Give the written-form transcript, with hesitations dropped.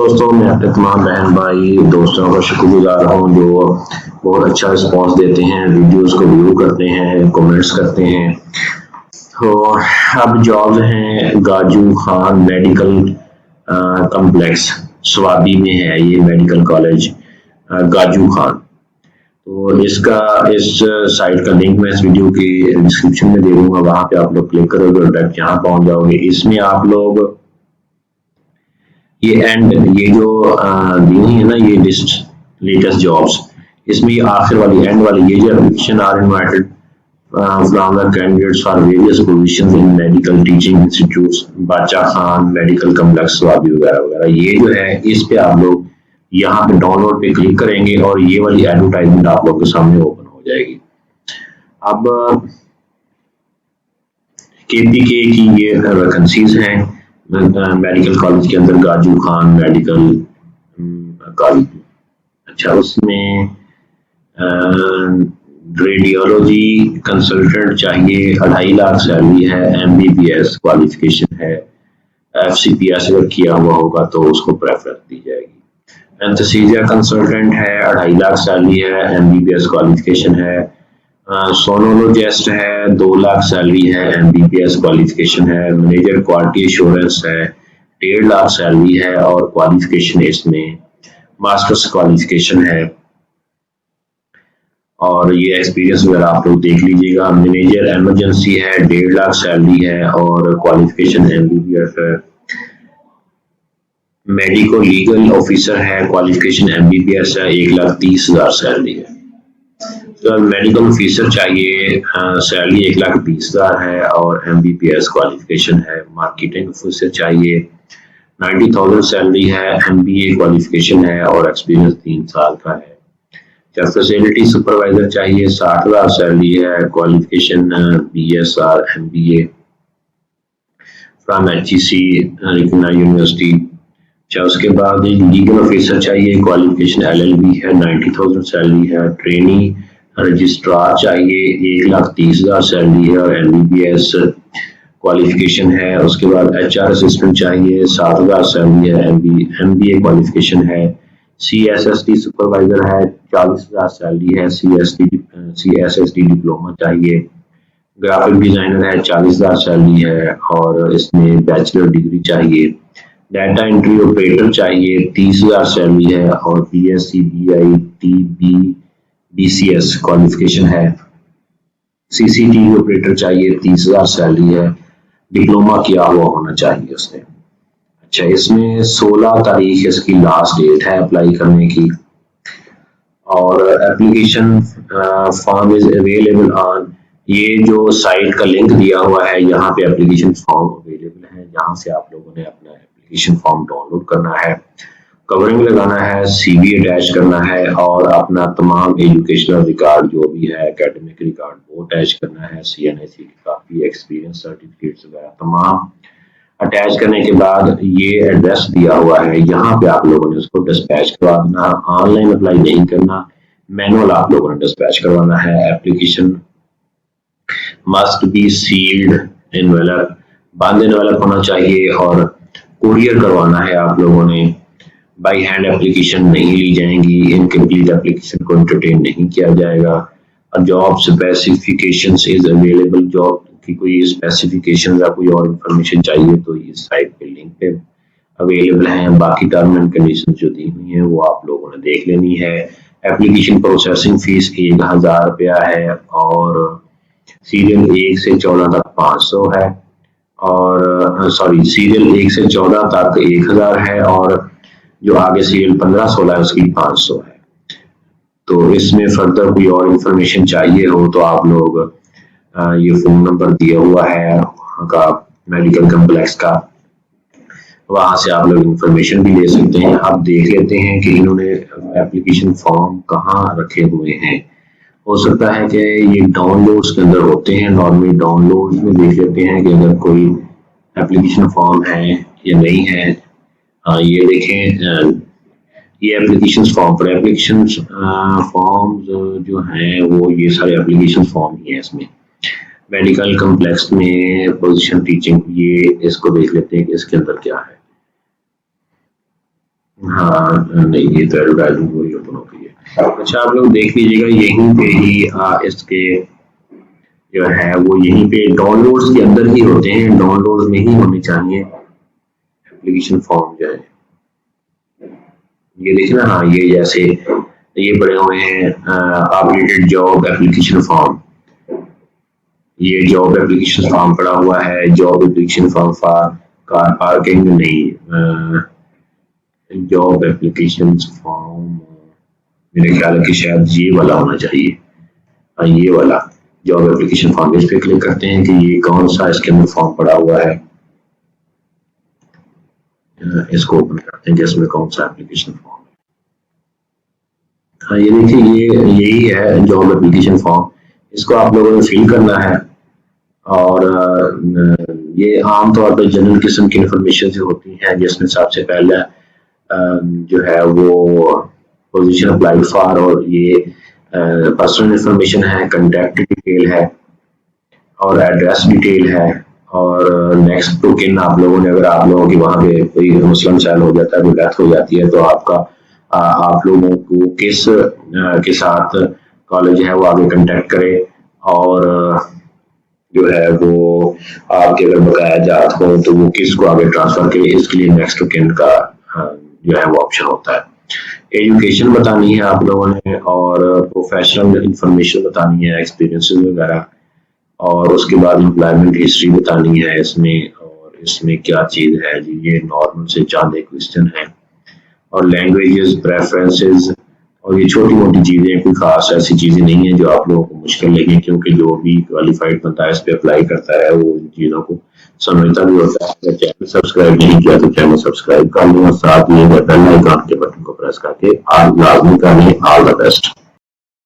दोस्तों, मैं अपने तमाम बहन भाई दोस्तों का शुक्रगुजार हूँ जो बहुत अच्छा रिस्पांस देते हैं, वीडियोस को व्यू करते हैं, कमेंट्स करते हैं। तो अब जॉब हैं गाजू खान मेडिकल कम्प्लेक्स स्वाबी में है ये मेडिकल कॉलेज गाजू खान। तो इस साइट का लिंक मैं इस वीडियो की डिस्क्रिप्शन में दे दूंगा, वहां पे आप लोग क्लिक करोगे और डायरेक्ट यहाँ पहुंच जाओगे। इसमें आप लोग ये जो दी हुई है ना ये लिस्ट लेटेस्ट जॉब्स, इसमें ये आखिर वाली एंड वाली ये जो application are invited from the candidates for various positions in medical teaching institutes Bacha Khan medical complex Swabi वगैरह वगैरह। ये जो है इस पे आप लोग यहाँ पे डाउनलोड पे क्लिक करेंगे और ये वाली एडवर्टाइजमेंट आप लोग के सामने ओपन हो जाएगी। अब केपीके की ये वैकेंसीज हैं मेडिकल कॉलेज के अंदर, गाजू खान मेडिकल कॉलेज। अच्छा, उसमें रेडियोलॉजी कंसल्टेंट चाहिए, 2.5 लाख सैलरी है, एमबीबीएस क्वालिफिकेशन है, एफसीपीएस अगर किया हुआ होगा तो उसको प्रेफरेंस दी जाएगी। एंथीसिया कंसल्टेंट है, 2.5 लाख सैलरी है, एमबीबीएस क्वालिफिकेशन है। सोनोलॉजिस्ट है, 2 लाख सैलरी है, एमबीबीएस क्वालिफिकेशन है। मैनेजर क्वालिटी एश्योरेंस है, 1.5 लाख सैलरी है और क्वालिफिकेशन इसमें मास्टर्स क्वालिफिकेशन है। और ये एक्सपीरियंस वगैरह आप लोग देख लीजिएगा। मैनेजर इमरजेंसी है, 1.5 लाख सैलरी है और क्वालिफिकेशन एमबीबीएस है। मेडिको लीगल ऑफिसर है, क्वालिफिकेशन एमबीबीएस है, 1,30,000 सैलरी है। तो मेडिकल ऑफिसर चाहिए, सैलरी 1,20,000 है और एमबीबीएस क्वालिफिकेशन है। मार्केटिंग ऑफिसर चाहिए, 90,000 सैलरी है, एमबीए क्वालिफिकेशन है और एक्सपीरियंस 3 साल का है। क्या फैसिलिटी सुपरवाइजर चाहिए, 60,000 सैलरी है, qualification BSR MBA from HEC university. अच्छा, उसके बाद लीगल ऑफिसर चाहिए, क्वालिफिकेशन एलएलबी है, 90,000 सैलरी है। ट्रेनी रजिस्ट्रार चाहिए, 1,30,000 सैलरी है और एमबीबीएस क्वालिफिकेशन है। उसके बाद एचआर असिस्टेंट चाहिए, 7,000 सैलरी है, एमबीए क्वालिफिकेशन है। सीएसएसटी सुपरवाइजर है, 40,000 सैलरी है, सीएसएसटी डिप्लोमा चाहिए। ग्राफिक डिजाइनर है, 40,000 सैलरी है और इसमें बैचलर डिग्री चाहिए। डाटा एंट्री ऑपरेटर चाहिए, 30,000 सैलरी है और BSc BI TB BCS qualification है। सीसीटीवी ऑपरेटर चाहिए, 30,000 सैलरी है, डिप्लोमा किया हुआ होना चाहिए उसने। अच्छा, इसमें 16 तारीख इसकी लास्ट डेट है अप्लाई करने की और application form is available on, ये जो साइट का लिंक दिया हुआ है यहाँ पे एप्लीकेशन फॉर्म अवेलेबल है, जहाँ से आप लोगों ने अपना एप्लीकेशन फॉर्म डाउनलोड करना है, कवरिंग लगाना है, सीवी अटैच करना है और अपना तमाम एजुकेशनल रिकॉर्ड जो भी है, एकेडमिक रिकॉर्ड वो अटैच करना है, सीएनआईसी की काफी, एक्सपीरियंस सर्टिफिकेट्स वगैरह तमाम अटैच करने के बाद ये एड्रेस दिया हुआ है, यहाँ पे आप लोगों ने उसको डिस्पैच करवा देना। ऑनलाइन अप्लाई नहीं करना, मैनुअल आप लोगों ने डिस्पैच करवाना है। Application must be sealed envelope, बंद एनवेलप होना चाहिए और कुरियर करवाना है आप लोगों ने। बाई हैंड एप्लीकेशन नहीं ली जाएंगी, इनकम्प्लीट एप्लीकेशन को एंटरटेन नहीं किया जाएगा। Job specification is available, job की कोई स्पेसिफिकेशन या कोई और इंफॉर्मेशन चाहिए तो इस साइट पे लिंक पे अवेलेबल है। बाकी टर्म एंड कंडीशन जो दी हुई है वो आप लोगों ने देख लेनी है। एप्लीकेशन प्रोसेसिंग फीस 1,000 रुपया है और सीरियल 1 से 14 तक 500 है और सीरियल 1 से 14 तक 1,000 है और जो आगे सीरियल 15-16 है उसकी 500 है। तो इसमें फर्दर कोई और इंफॉर्मेशन चाहिए हो तो आप लोग ये फोन नंबर दिया हुआ है वहाँ का मेडिकल कम्प्लेक्स का, वहां से आप लोग इंफॉर्मेशन भी ले सकते हैं। आप देख लेते हैं कि इन्होंने एप्लीकेशन फॉर्म कहाँ रखे हुए हैं। हो सकता है कि ये डाउनलोड्स के अंदर होते हैं, नॉर्मली डाउनलोड्स में देख लेते हैं कि अगर कोई एप्लीकेशन फॉर्म है या नहीं है। ये देखें, ये एप्लीकेशन फॉर्म पर एप्लीकेशन फॉर्म्स जो हैं वो ये सारे एप्लीकेशन फॉर्म ही है। इसमें मेडिकल कम्प्लेक्स में पोजीशन टीचिंग, ये इसको देख लेते हैं कि इसके अंदर क्या है। हाँ, नहीं ये तो एडवर्टाइजमेंट वही ओपन हो गई है। अच्छा आप लोग देख लीजिएगा यहीं पे ही इसके जो है वो यहीं पे डाउनलोड्स के अंदर ही होते हैं, डाउनलोड्स में ही होने चाहिए एप्लीकेशन फॉर्म जो है। ये देखिए ना, हाँ ये जैसे ये पड़े हुए हैं अपडेटेड जॉब एप्लीकेशन फॉर्म, ये जॉब एप्लीकेशन फॉर्म पड़ा हुआ है, job application form for car parking नहीं, जॉब एप्लीकेशन फॉर्म मेरे ख्याल है कि शायद ये वाला होना चाहिए। हाँ ये वाला जॉब एप्लीकेशन फॉर्म, इस पे क्लिक करते हैं कि ये कौन सा इसके अंदर फॉर्म पड़ा हुआ है। इसको ओपन करते हैं कि इसमें कौन सा एप्लीकेशन फॉर्म है। हाँ ये देखिए ये यही है जॉब एप्लीकेशन फॉर्म, इसको आप लोगों ने फिल करना है। और ये आमतौर पर जनरल किस्म की इंफॉर्मेशन से होती हैं, जिसमें सबसे पहले जो है वो पोजीशन अप्लाई फॉर, और ये पर्सनल इंफॉर्मेशन है, कंटेक्ट डिटेल है और एड्रेस डिटेल है। और नेक्स्ट टू किन, आप लोगों ने अगर आप लोगों की वहाँ पे कोई मुस्लिम सैल हो जाता है, कोई डेथ हो जाती है, तो आपका आप लोगों को किस के साथ कॉलेज है वो आगे कंटेक्ट करे, और जो है वो आपके अगर बकाया जात हो तो वो किसको आगे ट्रांसफर करे, इसके लिए नेक्स्ट टू किन का जो है वो ऑप्शन होता है। एजुकेशन बतानी है आप लोगों ने, और प्रोफेशनल इंफॉर्मेशन बतानी है, एक्सपीरियंसेस वगैरह, और उसके बाद एम्प्लॉयमेंट हिस्ट्री बतानी है इसमें, और इसमें क्या चीज़ है जी, ये नॉर्मल से चंद एक क्वेश्चन है। और लैंग्वेजेस प्रेफरेंसेस, और ये छोटी मोटी चीज़ें, कोई खास ऐसी चीज़ें नहीं है जो आप लोगों को मुश्किल लगे, क्योंकि जो भी क्वालिफाइड बंदा है इस पे अप्लाई करता है वो इन चीज़ों को समझता भी होता है। अगर चैनल सब्सक्राइब नहीं किया तो चैनल सब्सक्राइब कर लें, और साथ ही बेल आइकन के बटन को प्रेस करके ऑल लाजमी कर लें। All the best.